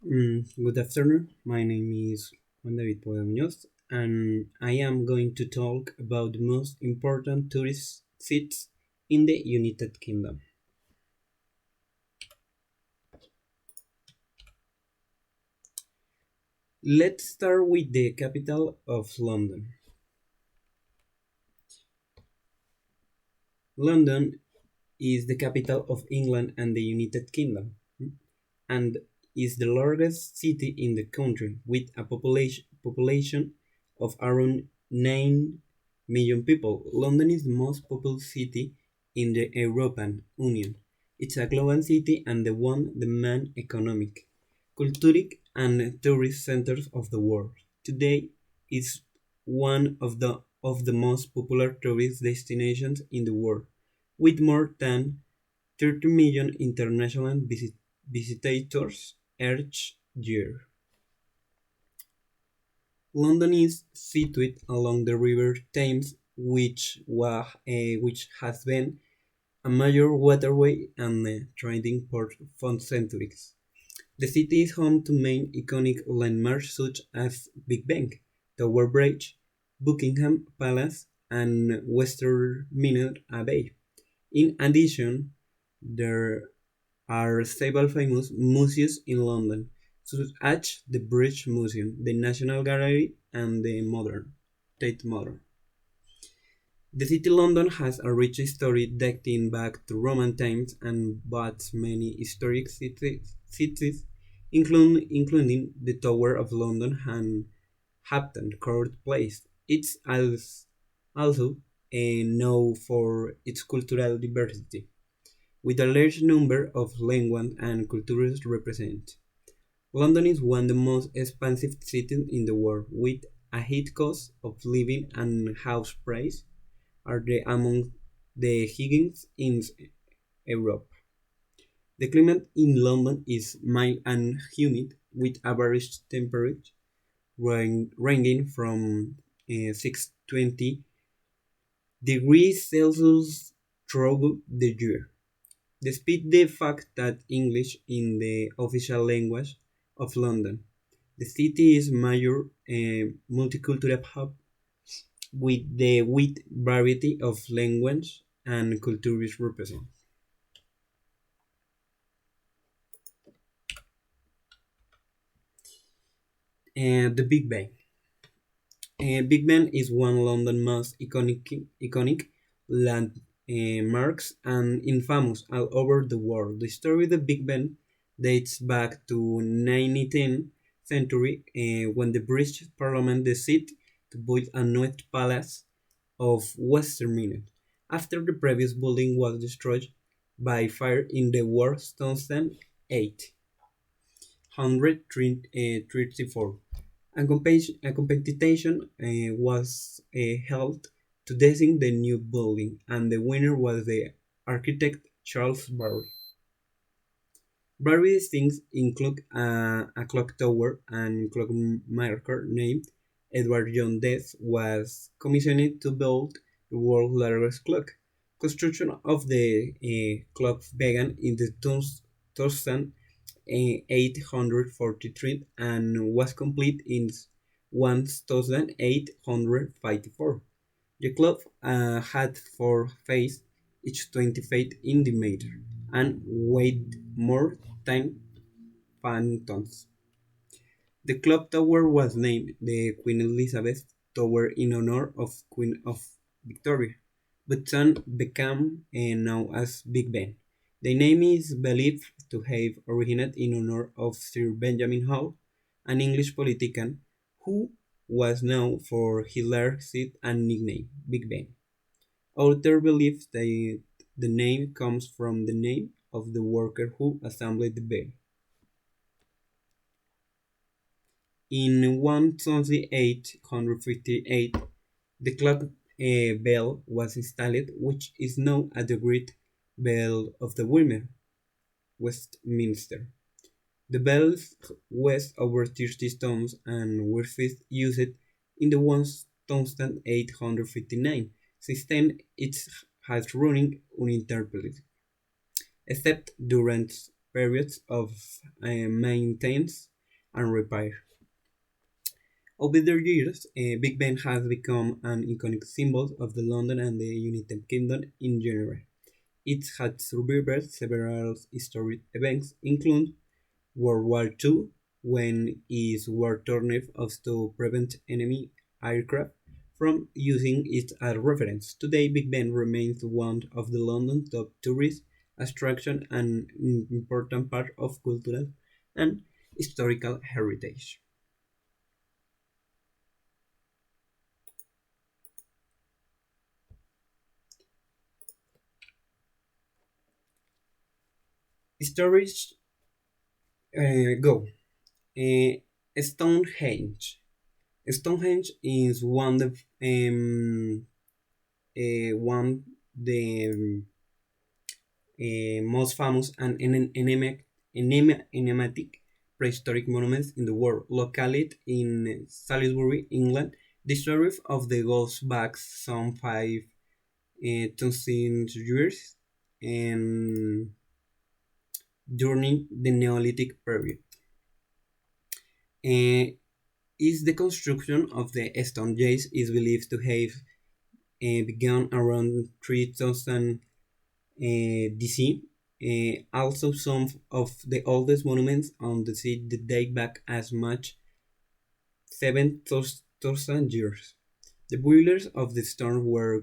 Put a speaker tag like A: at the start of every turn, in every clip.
A: Good afternoon. My name is Juan David Pueda Muñoz, and I am going to talk about the most important tourist sites in the United Kingdom. Let's start with the capital of London. London is the capital of England and the United Kingdom, and is the largest city in the country with a population of around 9 million people. London is the most populous city in the European Union. It's a global city and the main economic, cultural and tourist centers of the world. Today it's one of the most popular tourist destinations in the world, with more than 30 million international visitors each year. London is situated along the River Thames, which has been a major waterway and trading port for centuries. The city is home to many iconic landmarks such as Big Ben, Tower Bridge, Buckingham Palace, and Westminster Abbey. In addition, there are several famous museums in London, such as the British Museum, the National Gallery, and the Tate Modern. The city of London has a rich history dating back to Roman times and boasts many historic cities including the Tower of London and Hampton Court Place. It's also known for its cultural diversity, with a large number of languages and cultures represented. London is one of the most expensive cities in the world, with a high cost of living and house price are among the highest in Europe. The climate in London is mild and humid, with average temperature ranging from 620 degrees Celsius throughout the year. Despite the fact that English is the official language of London, the city is a major multicultural hub with the wide variety of language and cultures represented. The Big Ben. Big Ben is one of London's most iconic landmarks and infamous all over the world. The story of the Big Ben dates back to 19th century when the British Parliament decided to build a new palace of Westminster after the previous building was destroyed by fire in the war 1834. A competition was held to design the new building, and the winner was the architect Charles Barry. Barry's things include a clock tower and clockmaker named Edward John Death was commissioned to build the world's largest clock. Construction of the clock began in the 1843 and was complete in 1854. The clock had four phases, each 20 feet in diameter, and weighed more than 5 tons. The clock tower was named the Queen Elizabeth Tower in honor of Queen of Victoria, but soon became known as Big Ben. The name is believed to have originated in honor of Sir Benjamin Howe, an English politician who was known for his large seat and nickname, Big Ben. Author believes that the name comes from the name of the worker who assembled the bell. In 1858, the clock bell was installed, which is known as the Great Bell of the Westminster. The bells weighed over 30 tons and were first used in the 1859. Since then, it has running uninterrupted, except during periods of maintenance and repair. Over the years, Big Ben has become an iconic symbol of the London and the United Kingdom in general. It has survived several historic events, including World War II, when it was turned off to prevent enemy aircraft from using it as reference. Today, Big Ben remains one of the London top tourist attractions and an important part of cultural and historical heritage. Stories go. Stonehenge. Stonehenge is one the most famous and enigmatic prehistoric monuments in the world, located in Salisbury, England. The story of the goes back some 5,000 years and during the Neolithic period. Uh, is the construction of the stone jays is believed to have begun around 3000 DC. Also, some of the oldest monuments on the city date back as much 7,000 years. The builders of the stone were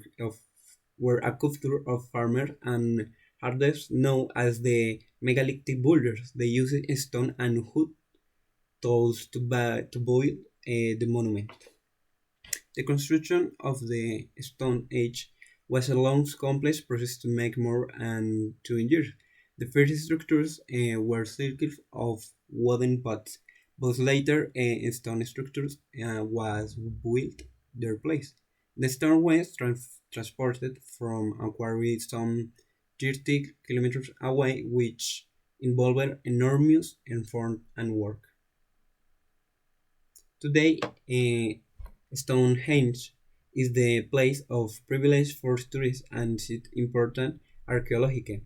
A: a culture of farmers and herders known as the megalithic builders. They used stone and wood tools to build the monument. The construction of the Stone Age was a long, complex process to make more and to endure. The first structures were circles of wooden pots, but later stone structures was built their place. The stone was transported from a quarry some 30 kilometers away, which involved enormous effort and work. Today, Stonehenge is the place of privilege for tourists and its important archaeological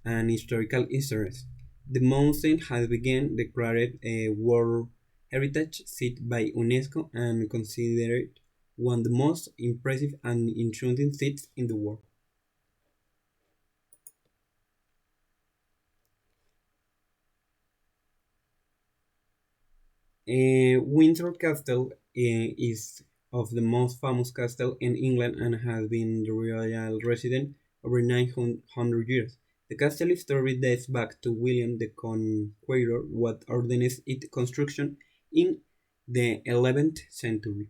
A: and historical interest. The mountain has been declared a World Heritage Site by UNESCO and considered one of the most impressive and enchanting sites in the world. Windsor Castle is of the most famous castle in England and has been the royal residence over 900 years. The castle story dates back to William the Conqueror, what ordered its construction in the 11th century.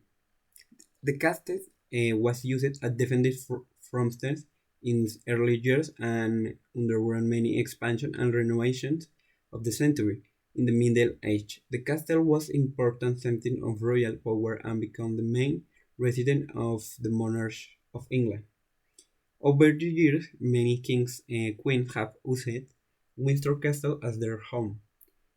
A: The castle was used as defense from thieves in its early years and underwent many expansions and renovations of the century. In the Middle Age, the castle was an important center of royal power and became the main residence of the monarchs of England. Over the years, many kings and queens have used Windsor Castle as their home,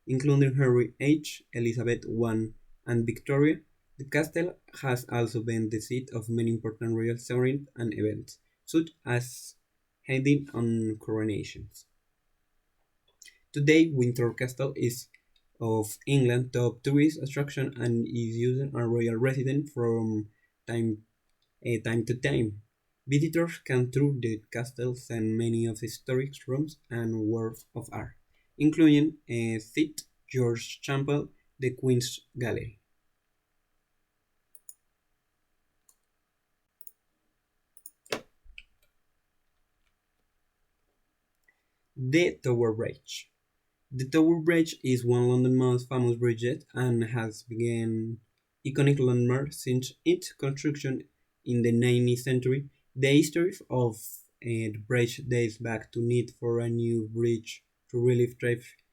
A: including Henry H, Elizabeth I, and Victoria. The castle has also been the seat of many important royal ceremonies and events, such as heading on coronations. Today, Windsor Castle is of England's top tourist attraction and is used as a royal residence from time, time to time. Visitors can tour the castles and many of the historic rooms and works of art, including St. George's Chapel, the Queen's Gallery. The Tower Bridge. The Tower Bridge is one of London's most famous bridges and has been iconic landmark since its construction in the 19th century. The history of the bridge dates back to need for a new bridge to relieve traffic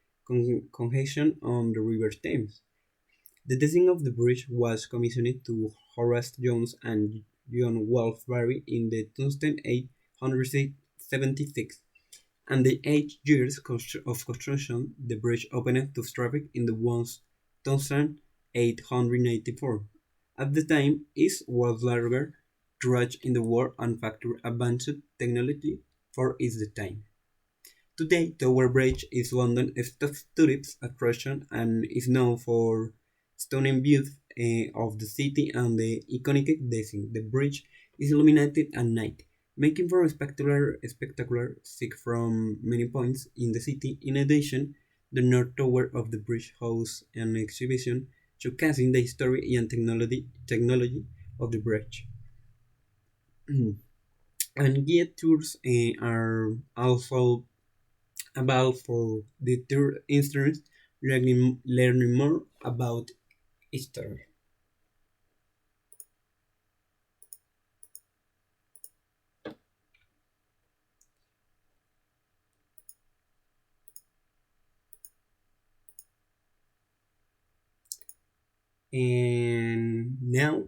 A: congestion on the River Thames. The design of the bridge was commissioned to Horace Jones and John Wolfberry in the 1876, and the 8 years of construction, the bridge opened to traffic in the 1884. At the time, it was larger truck in the world and factory advanced technology for its time. Today, Tower Bridge is London's top tourist attraction and is known for stunning views of the city and the iconic design. The bridge is illuminated at night, making for a spectacular sight from many points in the city. In addition, the North Tower of the bridge hosts an exhibition showcasing the history and technology of the bridge. And guided tours are also about for the third instance, learning more about history. And now,